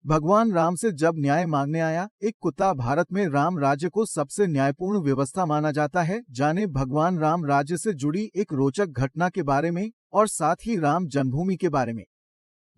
भगवान राम से जब न्याय मांगने आया एक कुत्ता। भारत में राम राज्य को सबसे न्यायपूर्ण व्यवस्था माना जाता है। जाने भगवान राम राज्य से जुड़ी एक रोचक घटना के बारे में और साथ ही राम जन्मभूमि के बारे में।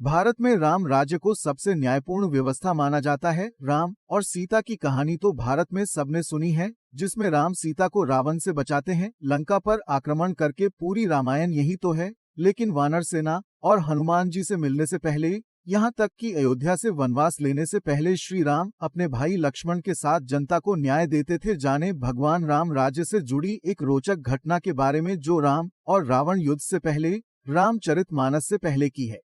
भारत में राम राज्य को सबसे न्यायपूर्ण व्यवस्था माना जाता है। राम और सीता की कहानी तो भारत में सबने सुनी है, जिसमें राम सीता को रावण से बचाते हैं, लंका पर आक्रमण करके। पूरी रामायण यही तो है। लेकिन वानर सेना और हनुमान जी से मिलने से पहले, यहाँ तक कि अयोध्या से वनवास लेने से पहले, श्री राम अपने भाई लक्ष्मण के साथ जनता को न्याय देते थे। जाने भगवान राम राज्य से जुड़ी एक रोचक घटना के बारे में जो राम और रावण युद्ध से पहले, रामचरितमानस से पहले की है।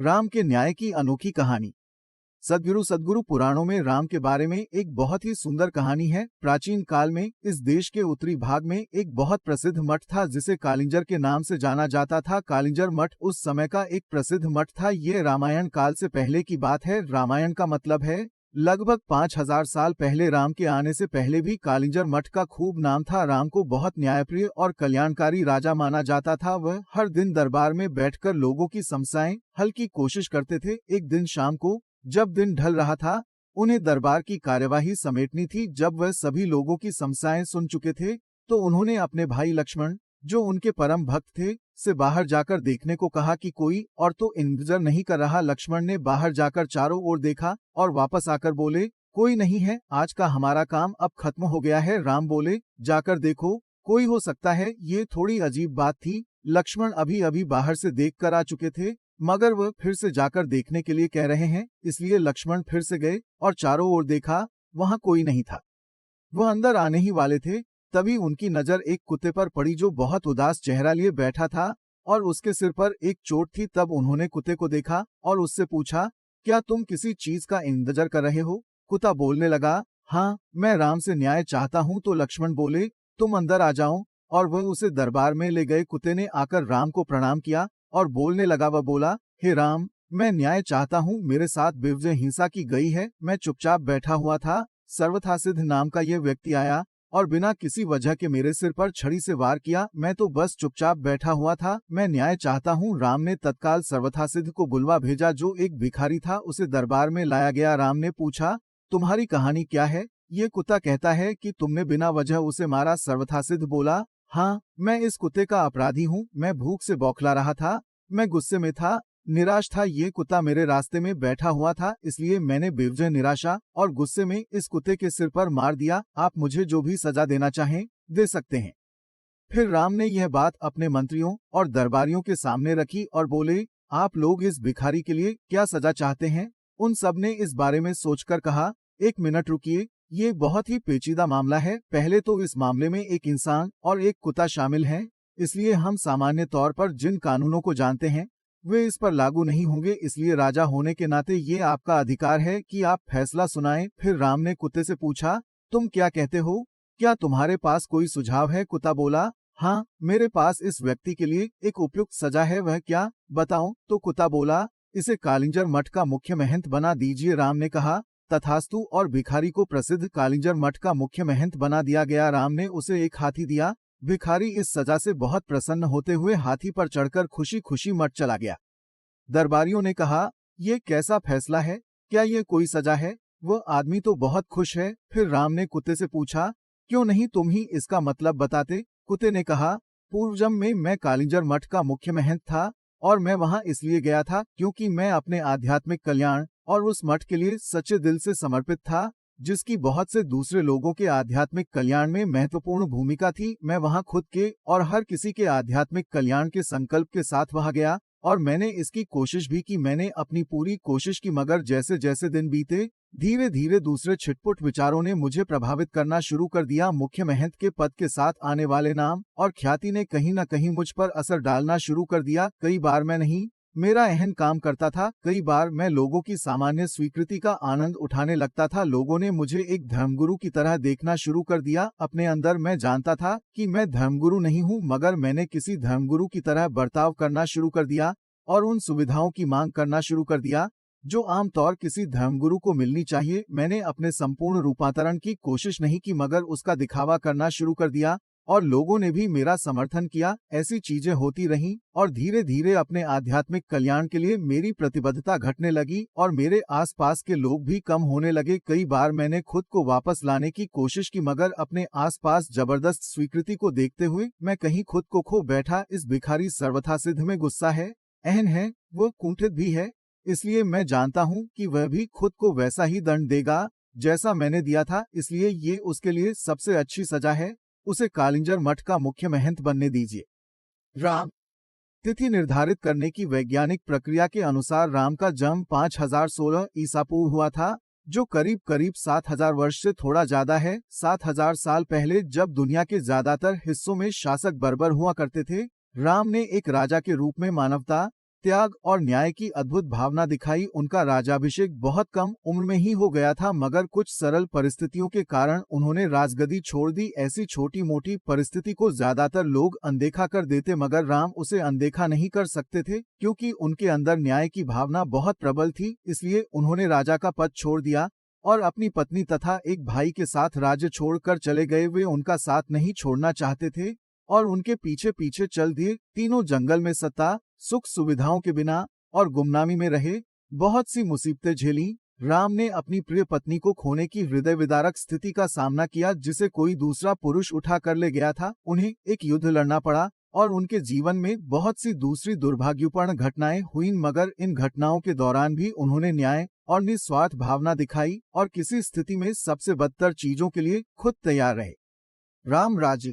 राम के न्याय की अनोखी कहानी। सद्गुरु पुराणों में राम के बारे में एक बहुत ही सुंदर कहानी है। प्राचीन काल में इस देश के उत्तरी भाग में एक बहुत प्रसिद्ध मठ था जिसे कालिंजर के नाम से जाना जाता था। कालिंजर मठ उस समय का एक प्रसिद्ध मठ था। ये रामायण काल से पहले की बात है। रामायण का मतलब है लगभग 5000 साल पहले। राम के आने से पहले भी कालिंजर मठ का खूब नाम था। राम को बहुत न्यायप्रिय और कल्याणकारी राजा माना जाता था। वह हर दिन दरबार में बैठकर लोगों की समस्याएं हल की कोशिश करते थे। एक दिन शाम को जब दिन ढल रहा था, उन्हें दरबार की कार्यवाही समेटनी थी। जब वह सभी लोगों की समस्याएं सुन चुके थे, तो उन्होंने अपने भाई लक्ष्मण, जो उनके परम भक्त थे, से बाहर जाकर देखने को कहा कि कोई और तो इंतजार नहीं कर रहा। लक्ष्मण ने बाहर जाकर चारों ओर देखा और वापस आकर बोले, कोई नहीं है, आज का हमारा काम अब खत्म हो गया है। राम बोले, जाकर देखो, कोई हो सकता है। ये थोड़ी अजीब बात थी। लक्ष्मण अभी अभी बाहर से देख कर आ चुके थे, मगर वह फिर से जाकर देखने के लिए कह रहे हैं, इसलिए लक्ष्मण फिर से गए और चारों ओर देखा, वहां कोई नहीं था। वह अंदर आने ही वाले थे, तभी उनकी नजर एक कुत्ते पर पड़ी जो बहुत उदास चेहरा लिए बैठा था और उसके सिर पर एक चोट थी। तब उन्होंने कुत्ते को देखा और उससे पूछा, क्या तुम किसी चीज का इंतजार कर रहे हो? कुत्ता बोलने लगा, हाँ, मैं राम से न्याय चाहता हूँ। तो लक्ष्मण बोले, तुम अंदर आ जाओ, और वह उसे दरबार में ले गए। कुत्ते ने आकर राम को प्रणाम किया और बोलने लगा। वह बोला, हे राम, मैं न्याय चाहता हूँ, मेरे साथ बेवजह हिंसा की गई है। मैं चुपचाप बैठा हुआ था, सर्वथासिद्ध नाम का यह व्यक्ति आया और बिना किसी वजह के मेरे सिर पर छड़ी से वार किया। मैं तो बस चुपचाप बैठा हुआ था। मैं न्याय चाहता हूँ। राम ने तत्काल सर्वथासिद्ध को बुलवा भेजा, जो एक भिखारी था। उसे दरबार में लाया गया। राम ने पूछा, तुम्हारी कहानी क्या है? ये कुत्ता कहता है कि तुमने बिना वजह उसे मारा। सर्वथासिद्ध बोला, हाँ, मैं इस कुत्ते का अपराधी हूँ। मैं भूख से बौखला रहा था, मैं गुस्से में था, निराश था। ये कुत्ता मेरे रास्ते में बैठा हुआ था, इसलिए मैंने बेवजह निराशा और गुस्से में इस कुत्ते के सिर पर मार दिया। आप मुझे जो भी सजा देना चाहें, दे सकते हैं। फिर राम ने यह बात अपने मंत्रियों और दरबारियों के सामने रखी और बोले, आप लोग इस भिखारी के लिए क्या सजा चाहते हैं? उन सब ने इस बारे में सोचकर कहा, एक मिनट रुकिए, ये बहुत ही पेचीदा मामला है। पहले तो इस मामले में एक इंसान और एक कुत्ता शामिल हैं, इसलिए हम सामान्य तौर पर जिन कानूनों को जानते हैं वे इस पर लागू नहीं होंगे। इसलिए राजा होने के नाते ये आपका अधिकार है कि आप फैसला सुनाएं। फिर राम ने कुत्ते से पूछा, तुम क्या कहते हो? क्या तुम्हारे पास कोई सुझाव है? कुत्ता बोला, हाँ, मेरे पास इस व्यक्ति के लिए एक उपयुक्त सजा है। वह क्या? बताओ। तो कुत्ता बोला, इसे कालिंजर मठ का मुख्य महंत बना दीजिए। राम ने कहा, तथास्तु, और भिखारी को प्रसिद्ध कालिंजर मठ का मुख्य महंत बना दिया गया। राम ने उसे एक हाथी दिया। भिखारी इस सजा से बहुत प्रसन्न होते हुए हाथी पर चढ़कर खुशी खुशी मठ चला गया। दरबारियों ने कहा, ये कैसा फैसला है? क्या ये कोई सजा है? वह आदमी तो बहुत खुश है। फिर राम ने कुत्ते से पूछा, क्यों नहीं तुम ही इसका मतलब बताते? कुत्ते ने कहा, पूर्व जन्म में मैं कालिंजर मठ का मुख्य महंत था और मैं वहां इसलिए गया था क्योंकि मैं अपने आध्यात्मिक कल्याण और उस मठ के लिए सच्चे दिल से समर्पित था, जिसकी बहुत से दूसरे लोगों के आध्यात्मिक कल्याण में महत्वपूर्ण भूमिका थी। मैं वहां खुद के और हर किसी के आध्यात्मिक कल्याण के संकल्प के साथ वहां गया और मैंने इसकी कोशिश भी की। मैंने अपनी पूरी कोशिश की, मगर जैसे जैसे दिन बीते, धीरे धीरे दूसरे छिटपुट विचारों ने मुझे प्रभावित करना शुरू कर दिया। मुख्य महंत के पद के साथ आने वाले नाम और ख्याति ने कहीं न कहीं मुझ पर असर डालना शुरू कर दिया। कई बार मैं नहीं, मेरा अहम काम करता था। कई बार मैं लोगों की सामान्य स्वीकृति का आनंद उठाने लगता था। लोगों ने मुझे एक धर्मगुरु की तरह देखना शुरू कर दिया। अपने अंदर मैं जानता था कि मैं धर्मगुरु नहीं हूँ, मगर मैंने किसी धर्मगुरु की तरह बर्ताव करना शुरू कर दिया और उन सुविधाओं की मांग करना शुरू कर दिया जो आमतौर किसी धर्मगुरु को मिलनी चाहिए। मैंने अपने संपूर्ण रूपांतरण की कोशिश नहीं की, मगर उसका दिखावा करना शुरू कर दिया और लोगों ने भी मेरा समर्थन किया। ऐसी चीजें होती रहीं और धीरे धीरे अपने आध्यात्मिक कल्याण के लिए मेरी प्रतिबद्धता घटने लगी और मेरे आसपास के लोग भी कम होने लगे। कई बार मैंने खुद को वापस लाने की कोशिश की, मगर अपने आसपास जबरदस्त स्वीकृति को देखते हुए मैं कहीं खुद को खो बैठा। इस भिखारी सर्वथा सिद्ध में गुस्सा है, अहन है, वो कुंठित भी है, इसलिए मैं जानता हूँ कि वह भी खुद को वैसा ही दंड देगा जैसा मैंने दिया था, इसलिए ये उसके लिए सबसे अच्छी सजा है। उसे कालिंजर मठ का मुख्य महंत बनने दीजिए। राम तिथि निर्धारित करने की वैज्ञानिक प्रक्रिया के अनुसार राम का जन्म 5016 ईसा पूर्व हुआ था, जो करीब करीब 7000 वर्ष से थोड़ा ज्यादा है। 7000 साल पहले, जब दुनिया के ज्यादातर हिस्सों में शासक बर्बर हुआ करते थे, राम ने एक राजा के रूप में मानवता, त्याग और न्याय की अद्भुत भावना दिखाई। उनका राजाभिषेक बहुत कम उम्र में ही हो गया था, मगर कुछ सरल परिस्थितियों के कारण उन्होंने राजगद्दी छोड़ दी। ऐसी छोटी मोटी परिस्थिति को ज्यादातर लोग अनदेखा कर देते, मगर राम उसे अनदेखा नहीं कर सकते थे, क्योंकि उनके अंदर न्याय की भावना बहुत प्रबल थी। इसलिए उन्होंने राजा का पद छोड़ दिया और अपनी पत्नी तथा एक भाई के साथ राज्य छोड़कर चले गए। वे उनका साथ नहीं छोड़ना चाहते थे और उनके पीछे पीछे चल दिए। तीनों जंगल में सत्ता, सुख सुविधाओं के बिना और गुमनामी में रहे, बहुत सी मुसीबतें झेली। राम ने अपनी प्रिय पत्नी को खोने की हृदय विदारक स्थिति का सामना किया, जिसे कोई दूसरा पुरुष उठा कर ले गया था। उन्हें एक युद्ध लड़ना पड़ा और उनके जीवन में बहुत सी दूसरी दुर्भाग्यपूर्ण घटनाएं हुईं, मगर इन घटनाओं के दौरान भी उन्होंने न्याय और निस्वार्थ भावना दिखाई और किसी स्थिति में सबसे बदतर चीजों के लिए खुद तैयार रहे। राम राज्य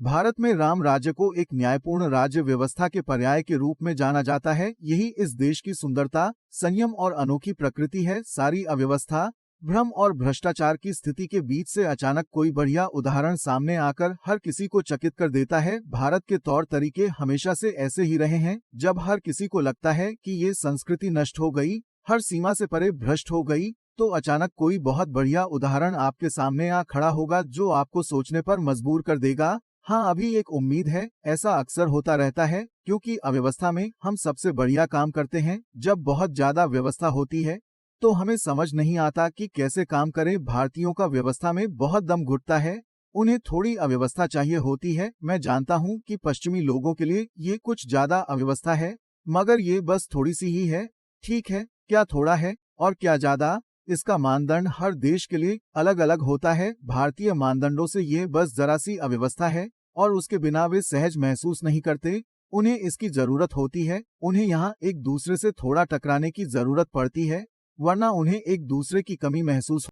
भारत में राम राज्य को एक न्यायपूर्ण राज्य व्यवस्था के पर्याय के रूप में जाना जाता है। यही इस देश की सुंदरता, संयम और अनोखी प्रकृति है। सारी अव्यवस्था, भ्रम और भ्रष्टाचार की स्थिति के बीच से अचानक कोई बढ़िया उदाहरण सामने आकर हर किसी को चकित कर देता है। भारत के तौर तरीके हमेशा से ऐसे ही रहे हैं। जब हर किसी को लगता है कि ये संस्कृति नष्ट हो गई, हर सीमा से परे भ्रष्ट हो गई, तो अचानक कोई बहुत बढ़िया उदाहरण आपके सामने आ खड़ा होगा जो आपको सोचने पर मजबूर कर देगा। हाँ, अभी एक उम्मीद है। ऐसा अक्सर होता रहता है, क्योंकि अव्यवस्था में हम सबसे बढ़िया काम करते हैं। जब बहुत ज्यादा व्यवस्था होती है तो हमें समझ नहीं आता कि कैसे काम करें। भारतीयों का व्यवस्था में बहुत दम घुटता है, उन्हें थोड़ी अव्यवस्था चाहिए होती है। मैं जानता हूँ कि पश्चिमी लोगों के लिए ये कुछ ज्यादा अव्यवस्था है, मगर ये बस थोड़ी सी ही है। ठीक है, क्या थोड़ा है और क्या ज्यादा, इसका मानदंड हर देश के लिए अलग अलग होता है। भारतीय मानदंडों से ये बस जरा सी अव्यवस्था है और उसके बिना वे सहज महसूस नहीं करते। उन्हें इसकी जरूरत होती है। उन्हें यहाँ एक दूसरे से थोड़ा टकराने की जरूरत पड़ती है, वरना उन्हें एक दूसरे की कमी महसूस